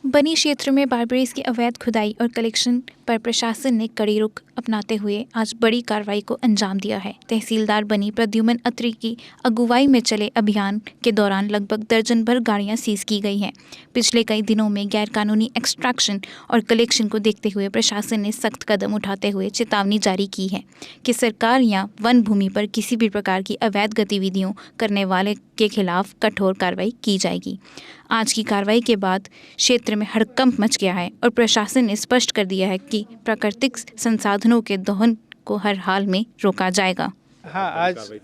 बनी क्षेत्र में बारबेरीज की अवैध खुदाई और कलेक्शन पर प्रशासन ने कड़ी रुख अपनाते हुए आज बड़ी कार्रवाई को अंजाम दिया है। तहसीलदार बनी प्रद्युमन अत्री की अगुवाई में चले अभियान के दौरान लगभग दर्जन भर गाड़ियां सीज की गई हैं। पिछले कई दिनों में गैरकानूनी एक्सट्रैक्शन और कलेक्शन को देखते हुए प्रशासन ने सख्त कदम उठाते हुए चेतावनी जारी की है कि सरकार या वन भूमि पर किसी भी प्रकार की अवैध गतिविधियों करने वाले के खिलाफ कठोर कार्रवाई की जाएगी। आज की कार्रवाई के बाद क्षेत्र में हड़कंप मच गया है और प्रशासन ने स्पष्ट कर दिया है कि प्राकृतिक संसाधनों के दोहन को हर हाल में रोका जाएगा। हाँ, आज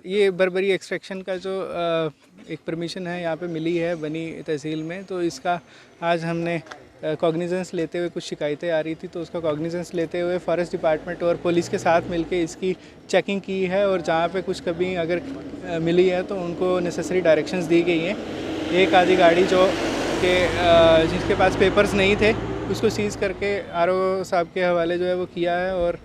ये बर्बरी एक्सट्रैक्शन का जो एक परमिशन है यहाँ पे मिली है बनी तहसील में, तो इसका आज हमने कॉग्निजेंस लेते हुए, कुछ शिकायतें आ रही थी तो उसका कॉग्निजेंस लेते हुए फॉरेस्ट डिपार्टमेंट और पुलिस के साथ मिलके इसकी चेकिंग की है और जहाँ पे कुछ कभी अगर मिली है तो उनको नेसेसरी डायरेक्शंस दी गई हैं। एक आधी गाड़ी जो कि जिसके पास पेपर्स नहीं थे उसको सीज़ करके आरओ साहब के हवाले जो है वो किया है और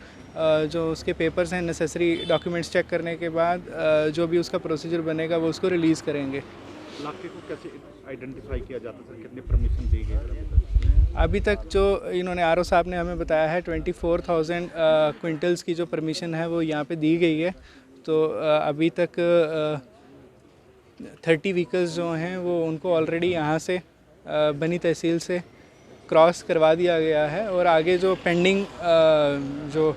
जो उसके पेपर्स हैं नेसेसरी डॉक्यूमेंट्स चेक करने के बाद जो भी उसका प्रोसीजर बनेगा वो उसको रिलीज़ करेंगे। इलाके को कैसे आइडेंटिफाई किया जाता है, कितने परमिशन दी गई? अभी तक जो इन्होंने आरओ साहब ने हमें बताया है 24,000 क्विंटल्स की जो परमिशन है वो यहाँ पे दी गई है। तो अभी तक 30 व्हीकल्स जो हैं वो उनको ऑलरेडी यहाँ से बनी तहसील से क्रॉस करवा दिया गया है और आगे जो पेंडिंग जो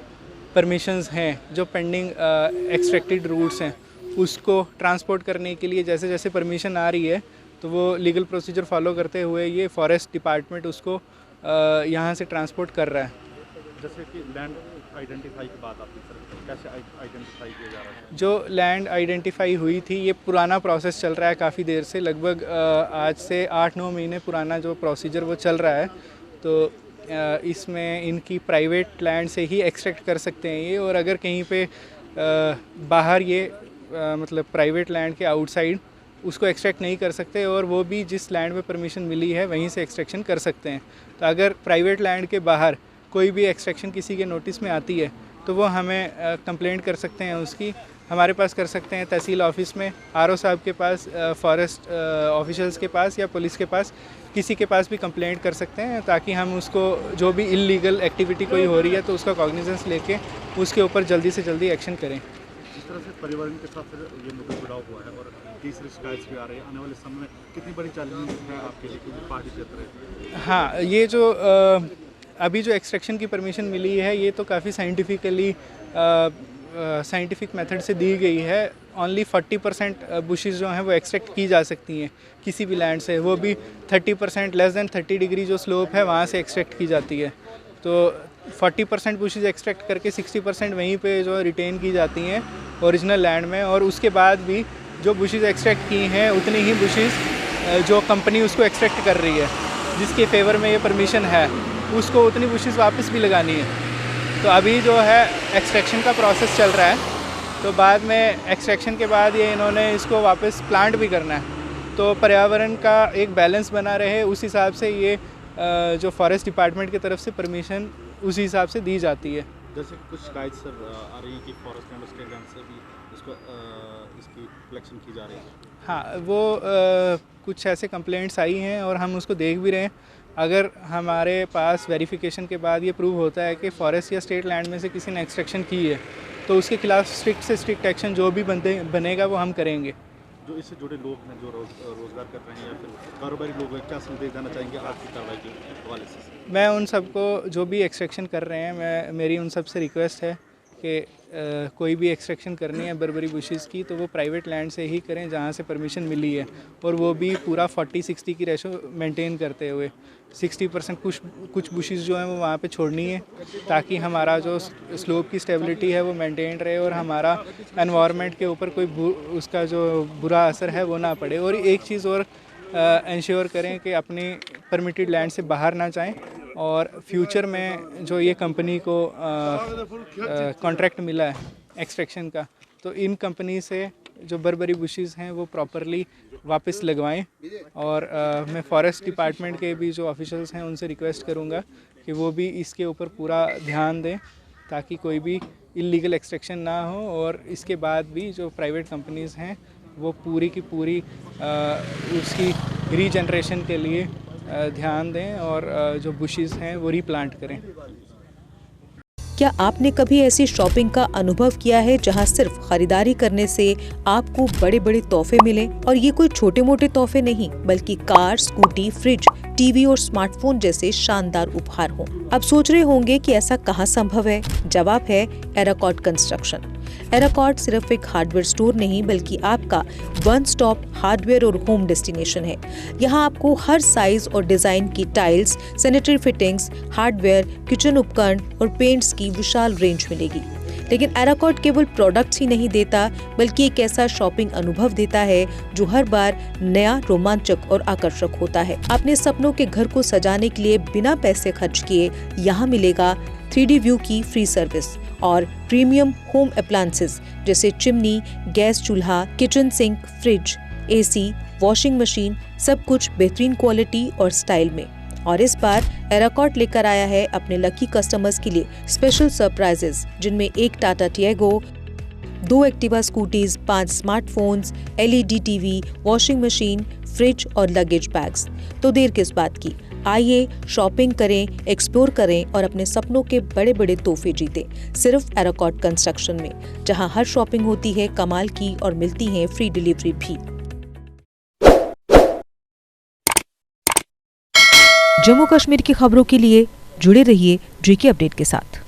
परमिशंस हैं, जो पेंडिंग एक्सट्रैक्टेड रूट्स हैं, उसको ट्रांसपोर्ट करने के लिए जैसे जैसे परमिशन आ रही है तो वो लीगल प्रोसीजर फॉलो करते हुए ये फॉरेस्ट डिपार्टमेंट उसको यहाँ से ट्रांसपोर्ट कर रहा है। जैसे कि लैंड आइडेंटिफाई के बाद आपकी तरफ कैसे आइडेंटिफाई किया जा रहा है? जो लैंड आइडेंटिफाई हुई थी ये पुराना प्रोसेस चल रहा है काफ़ी देर से, लगभग आज से 8-9 महीने पुराना जो प्रोसीजर वो चल रहा है। तो इसमें इनकी प्राइवेट लैंड से ही एक्सट्रैक्ट कर सकते हैं ये, और अगर कहीं पे बाहर ये मतलब प्राइवेट लैंड के आउटसाइड उसको एक्सट्रैक्ट नहीं कर सकते और वो भी जिस लैंड में परमिशन मिली है वहीं से एक्सट्रैक्शन कर सकते हैं। तो अगर प्राइवेट लैंड के बाहर कोई भी एक्सट्रैक्शन किसी के नोटिस में आती है तो वो हमें कंप्लेंट कर सकते हैं, उसकी हमारे पास कर सकते हैं, तहसील ऑफिस में, आरओ साहब के पास, फॉरेस्ट ऑफिशियल्स के पास या पुलिस के पास, किसी के पास भी कंप्लेंट कर सकते हैं ताकि हम उसको जो भी इल्लीगल एक्टिविटी कोई हो रही है तो उसका कॉग्निजेंस लेके उसके ऊपर जल्दी से जल्दी एक्शन करें। जिस तरह से परिवार के साथ ये मुद्दा जुड़ा हुआ है और तीसरी शिकायत भी आ रही है, आने वाले समय में कितनी बड़ी चैलेंज है आपके लिए क्योंकि पहाड़ी क्षेत्र है? हाँ, ये जो अभी जो एक्सट्रैक्शन की परमिशन मिली है ये तो काफ़ी साइंटिफिक मेथड से दी गई है। ओनली 40% बुशेस जो हैं वो एक्सट्रैक्ट की जा सकती हैं किसी भी लैंड से, वो भी 30% लेस दैन 30 डिग्री जो स्लोप है वहाँ से एक्सट्रैक्ट की जाती है। तो 40% बुशेस एक्सट्रैक्ट करके 60% वहीं पे जो रिटेन की जाती हैं ओरिजिनल लैंड में, और उसके बाद भी जो बुशेस एक्सट्रैक्ट की हैं उतनी ही बुशेस जो कंपनी उसको एक्सट्रैक्ट कर रही है, जिसके फेवर में ये परमिशन है, उसको उतनी बुशेस वापस भी लगानी है। तो अभी जो है एक्सट्रैक्शन का प्रोसेस चल रहा है, तो बाद में एक्सट्रैक्शन के बाद ये इन्होंने इसको वापस प्लांट भी करना है, तो पर्यावरण का एक बैलेंस बना रहे उस हिसाब से ये जो फॉरेस्ट डिपार्टमेंट की तरफ से परमिशन उसी हिसाब से दी जाती है। जैसे कुछ शिकायत सर आ रही है कि फॉरेस्ट लैंड उसके ग्रांट से भी इसकी कलेक्शन की जा रही है। हाँ, वो कुछ ऐसे कंप्लेंट्स आई हैं और हम उसको देख भी रहे हैं। अगर हमारे पास वेरिफिकेशन के बाद ये प्रूव होता है कि फॉरेस्ट या स्टेट लैंड में से किसी ने एक्सट्रैक्शन की है तो उसके खिलाफ स्ट्रिक्ट से स्ट्रिक्ट एक्शन जो भी बनेगा वो हम करेंगे। जो इससे जुड़े लोग हैं, जो रोज़गार कर रहे हैं या फिर कारोबारी लोग हैं, क्या संदेश देना चाहेंगे आज की कार्रवाई के हवाले से? मैं उन सबको जो भी एक्सट्रैक्शन कर रहे हैं, मेरी उन सब से रिक्वेस्ट है कि कोई भी एक्सट्रैक्शन करनी है बर्बरी बुशेस की तो वो प्राइवेट लैंड से ही करें जहाँ से परमिशन मिली है, और वो भी पूरा 40-60 की रेशो मेंटेन करते हुए 60% कुछ बुशेस जो हैं वो वहाँ पे छोड़नी है ताकि हमारा जो स्लोप की स्टेबिलिटी है वो मेंटेन रहे और हमारा एनवायरनमेंट के ऊपर कोई उसका जो बुरा असर है वो ना पड़े। और एक चीज़ और इंश्योर करें कि अपनी परमिटेड लैंड से बाहर ना जाएं, और फ्यूचर में जो ये कंपनी को कॉन्ट्रैक्ट मिला है एक्सट्रैक्शन का, तो इन कंपनी से जो बर्बरी बुशेस हैं वो प्रॉपरली वापस लगवाएं। और मैं फॉरेस्ट डिपार्टमेंट के भी जो ऑफिशियल्स हैं उनसे रिक्वेस्ट करूंगा कि वो भी इसके ऊपर पूरा ध्यान दें ताकि कोई भी इल्लीगल एक्सट्रैक्शन ना हो, और इसके बाद भी जो प्राइवेट कंपनीज़ हैं वो पूरी की पूरी उसकी रीजनरेशन के लिए ध्यान दें और जो बुशेस हैं वो रीप्लांट करें। क्या आपने कभी ऐसी शॉपिंग का अनुभव किया है जहां सिर्फ खरीदारी करने से आपको बड़े बड़े तोहफे मिले? और ये कोई छोटे मोटे तोहफे नहीं, बल्कि कार, स्कूटी, फ्रिज, टीवी और स्मार्टफोन जैसे शानदार उपहार हों। अब सोच रहे होंगे कि ऐसा कहां संभव है? जवाब है एराकॉट कंस्ट्रक्शन। एराकॉट सिर्फ एक हार्डवेयर स्टोर नहीं, बल्कि आपका वन स्टॉप हार्डवेयर और होम डेस्टिनेशन है। यहाँ आपको हर साइज और डिजाइन की tiles, sanitary fittings, hardware, kitchen उपकरण और पेंट्स की विशाल रेंज मिलेगी। लेकिन एराकॉट केवल प्रोडक्ट्स ही नहीं देता, बल्कि एक ऐसा शॉपिंग अनुभव देता है जो हर बार नया, रोमांचक और आकर्षक होता है। अपने सपनों के घर को सजाने के लिए बिना पैसे खर्च किए यहाँ मिलेगा 3D व्यू की फ्री सर्विस और प्रीमियम होम अप्लायंसेस जैसे चिमनी, गैस चूल्हा, kitchen sink, fridge, AC, washing machine, सब कुछ बेहतरीन क्वालिटी और स्टाइल में। और इस बार एराकॉट लेकर आया है अपने लकी कस्टमर्स के लिए स्पेशल सरप्राइजेस, जिनमें एक Tata Tiago, 2 Activa scooties, 5 smartphones, LED TV, washing machine, fridge और लगेज बैग्स। तो देर किस बात की, आइए शॉपिंग करें, एक्सप्लोर करें और अपने सपनों के बड़े बड़े तोहफे जीतें, सिर्फ एराकॉट कंस्ट्रक्शन में, जहां हर शॉपिंग होती है कमाल की और मिलती है फ्री डिलीवरी भी। जम्मू कश्मीर की खबरों के लिए जुड़े रहिए JK अपडेट के साथ।